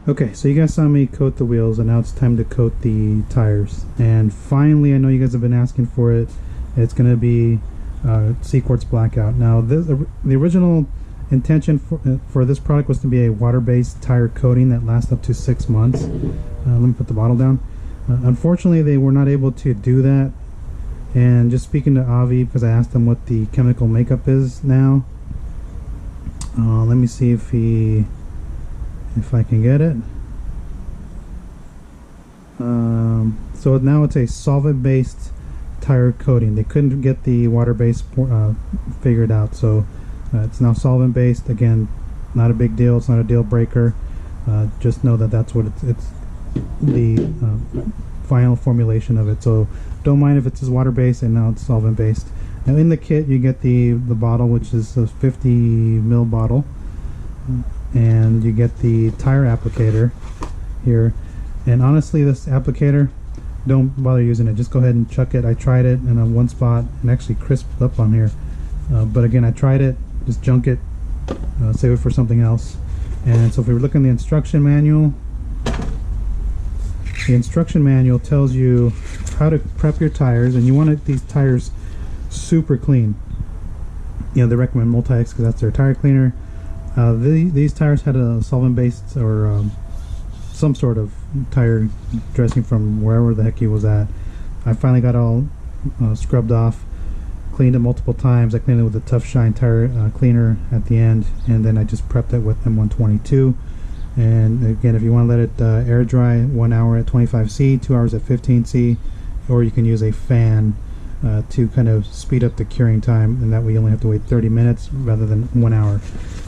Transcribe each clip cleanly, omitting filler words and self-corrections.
Okay, so you guys saw me coat the wheels, and now it's time to coat the tires. And finally, I know you guys have been asking for it. It's going to be Cquartz BlackOut. Now, the original intention for this product was to be a water-based tire coating that lasts up to 6 months. Let me put the bottle down. Unfortunately, they were not able to do that. And just speaking to Avi, because I asked him what the chemical makeup is now. Let me see if I can get it. So now it's a solvent-based tire coating. They couldn't get the water-based figured out, so it's now solvent-based. Again, not a big deal. It's not a deal breaker. Just know that that's what it's the final formulation of it. So don't mind if it's just water-based, and now it's solvent-based. Now in the kit you get the bottle, which is a 50 ml bottle. And you get the tire applicator here. And honestly, this applicator, don't bother using it. Just go ahead and chuck it. I tried it and on one spot and actually crisped up on here. But again, I tried it. Just junk it. Save it for something else. And so if we look in the instruction manual, the instruction manual tells you how to prep your tires, and you want these tires super clean. You know, they recommend Multi-X because that's their tire cleaner. These tires had a solvent-based or some sort of tire dressing from wherever the heck he was at. I finally got all scrubbed off, cleaned it multiple times. I cleaned it with a Tough Shine tire cleaner at the end, and then I just prepped it with M122. And again, if you want to let it air dry, 1 hour at 25°C, 2 hours at 15°C, or you can use a fan to kind of speed up the curing time, and that way you only have to wait 30 minutes rather than 1 hour.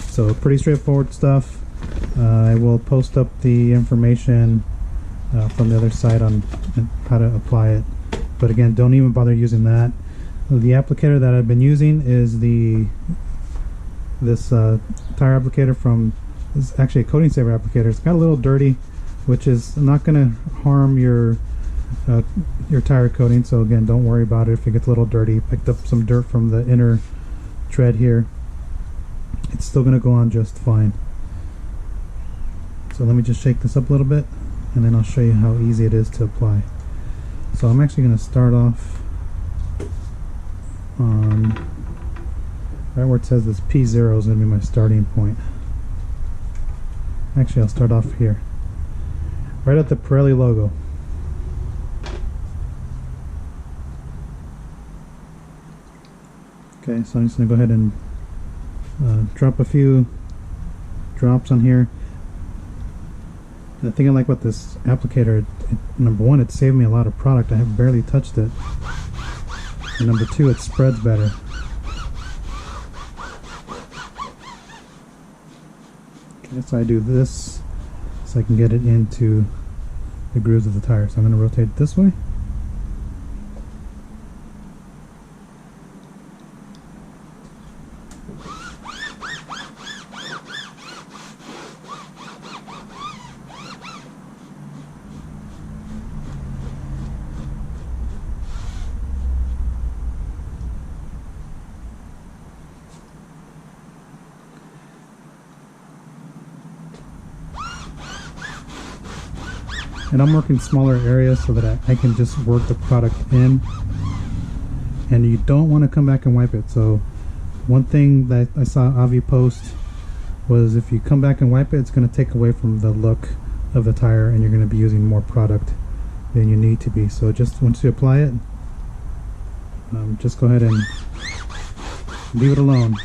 So pretty straightforward stuff. I will post up the information from the other side on how to apply it. But again, don't even bother using that. The applicator that I've been using is this tire applicator from, it's actually a coating saver applicator. It's got a little dirty, which is not going to harm your tire coating. So again, don't worry about it if it gets a little dirty. Picked up some dirt from the inner tread here. It's still going to go on just fine. So let me just shake this up a little bit, and then I'll show you how easy it is to apply. So I'm actually going to start off on right where it says this P0 is going to be my starting point. Actually, I'll start off here, right at the Pirelli logo. Okay, so I'm just going to go ahead and drop a few drops on here. The thing I like about this applicator, number one, it saved me a lot of product. I have barely touched it. And number two, it spreads better. Okay, so I do this so I can get it into the grooves of the tire. So I'm going to rotate it this way. And I'm working smaller areas so that I can just work the product in, and you don't want to come back and wipe it. So one thing that I saw Avi post was if you come back and wipe it, it's going to take away from the look of the tire, and you're going to be using more product than you need to be. So just once you apply it, just go ahead and leave it alone.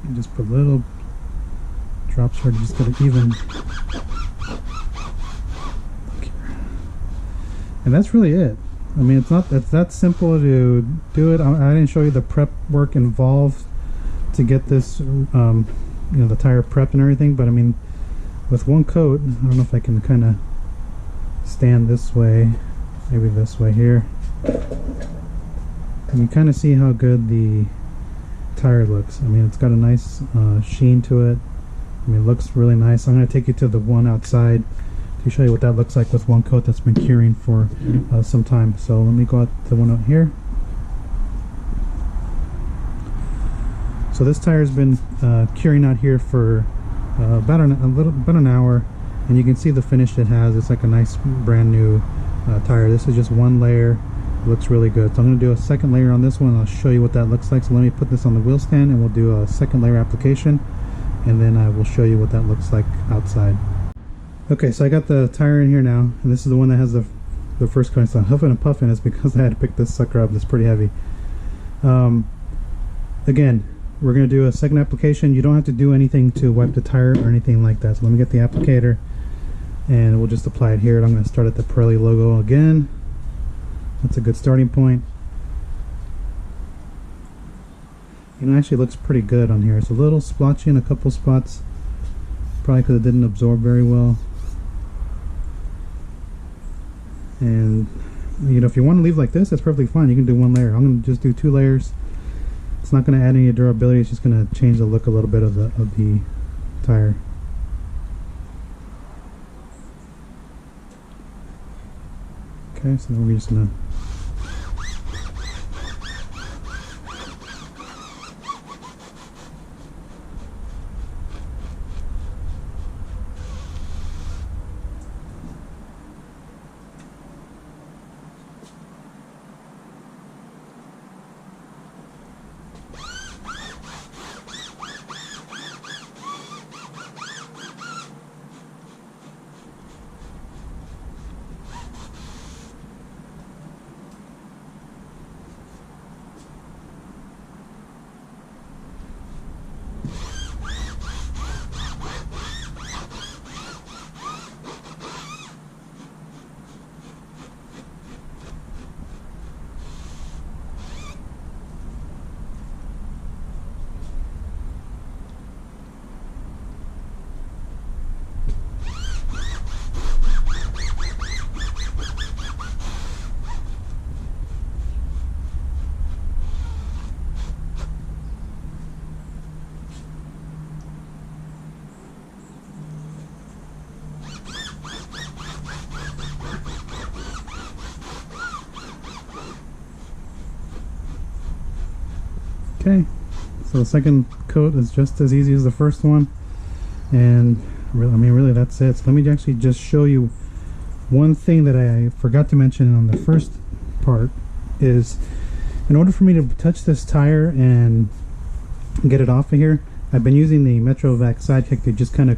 And just put little drops here to just get it even. And that's really it. I mean, it's that simple to do it. I didn't show you the prep work involved to get this, you know, the tire prepped and everything. But I mean, with one coat, I don't know if I can kind of stand this way, maybe this way here. And you kind of see how good the tire looks. I mean, it's got a nice sheen to it. I mean, it looks really nice. I'm going to take you to the one outside to to show you what that looks like with one coat that's been curing for some time. So let me go out the one out here. So this tire's been curing out here for about an hour, and you can see the finish it has. It's like a nice brand new tire. This is just one layer. It looks really good. So I'm going to do a second layer on this one. I'll show you what that looks like. So let me put this on the wheel stand and we'll do a second layer application, and then I will show you what that looks like outside. Okay, so I got the tire in here now, and this is the one that has the first coat. So I'm huffing and puffing. It's because I had to pick this sucker up. It's pretty heavy. Again, we're going to do a second application. You don't have to do anything to wipe the tire or anything like that. So let me get the applicator and we'll just apply it here. I'm going to start at the Pirelli logo again. That's a good starting point. And it actually looks pretty good on here. It's a little splotchy in a couple spots, probably because it didn't absorb very well. And you know, if you want to leave like this, that's perfectly fine. You can do one layer. I'm going to just do 2 layers. It's not going to add any durability. It's just going to change the look a little bit of the tire. Okay, so then we're just going to Okay, so the second coat is just as easy as the first one, and really that's it. So let me actually just show you one thing that I forgot to mention on the first part. Is in order for me to touch this tire and get it off of here, I've been using the Metrovac sidekick to just kind of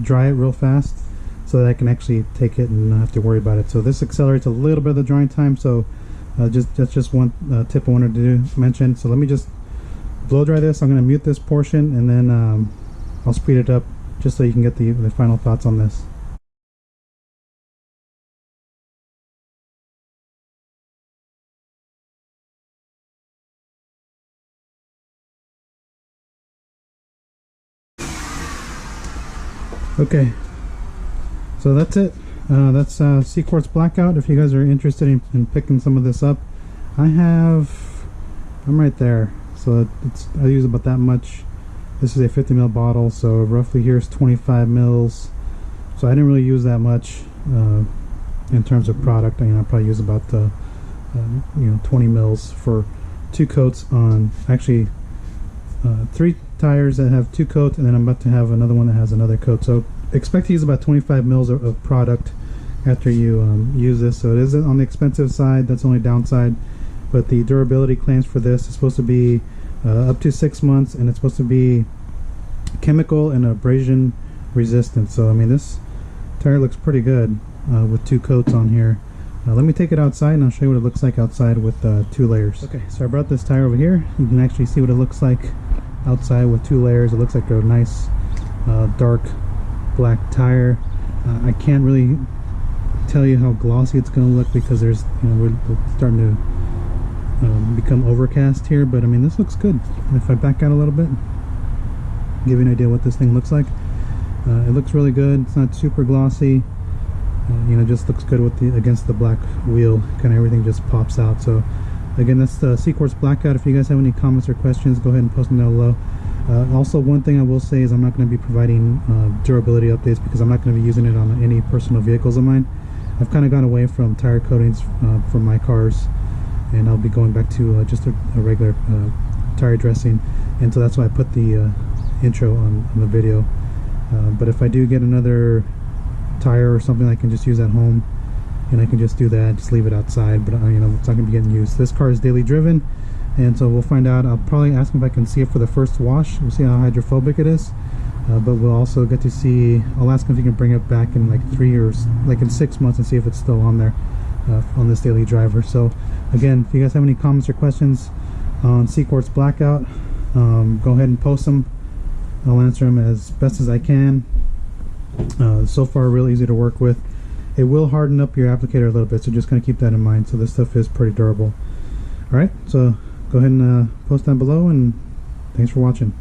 dry it real fast so that I can actually take it and not have to worry about it. So this accelerates a little bit of the drying time. So that's just one tip I wanted to mention. So let me just blow dry this. I'm going to mute this portion, and then I'll speed it up just so you can get the final thoughts on this. Okay, so that's it. That's Cquartz BlackOut. If you guys are interested in picking some of this up, I'm right there. So I use about that much. This is a 50 ml bottle, so roughly here's 25 mils. So I didn't really use that much in terms of product. I probably use about 20 mils for 2 coats on, actually 3 tires that have 2 coats, and then I'm about to have another one that has another coat. So expect to use about 25 mils of product after you use this. So it is on the expensive side. That's the only downside, but the durability claims for this is supposed to be up to 6 months, and it's supposed to be chemical and abrasion resistant. So I mean, this tire looks pretty good with 2 coats on here. Let me take it outside and I'll show you what it looks like outside with 2 layers. Okay, so I brought this tire over here. You can actually see what it looks like outside with 2 layers. It looks like a nice dark black tire. I can't really tell you how glossy it's going to look because there's, we're starting to become overcast here, but I mean, this looks good. If I back out a little bit, give you an idea what this thing looks like. It looks really good. It's not super glossy. Just looks good with against the black wheel. Kind of everything just pops out. So again, that's the Cquartz BlackOut. If you guys have any comments or questions, go ahead and post them down below. Also, one thing I will say is I'm not going to be providing durability updates because I'm not going to be using it on any personal vehicles of mine. I've kind of gone away from tire coatings for my cars, and I'll be going back to just a regular tire dressing, and so that's why I put the intro on the video. But if I do get another tire or something, I can just use at home, and I can just do that, just leave it outside, but you know, it's not going to be getting used. This car is daily driven, and so we'll find out. I'll probably ask him if I can see it for the first wash. We'll see how hydrophobic it is. But we'll also get to see, I'll ask him if he can bring it back in like 3 years, like in 6 months, and see if it's still on there on this daily driver. So again, if you guys have any comments or questions on Cquartz BlackOut, go ahead and post them. I'll answer them as best as I can. So far real easy to work with. It will harden up your applicator a little bit, so just kind of keep that in mind. So this stuff is pretty durable. Alright, so go ahead and post down below, and thanks for watching.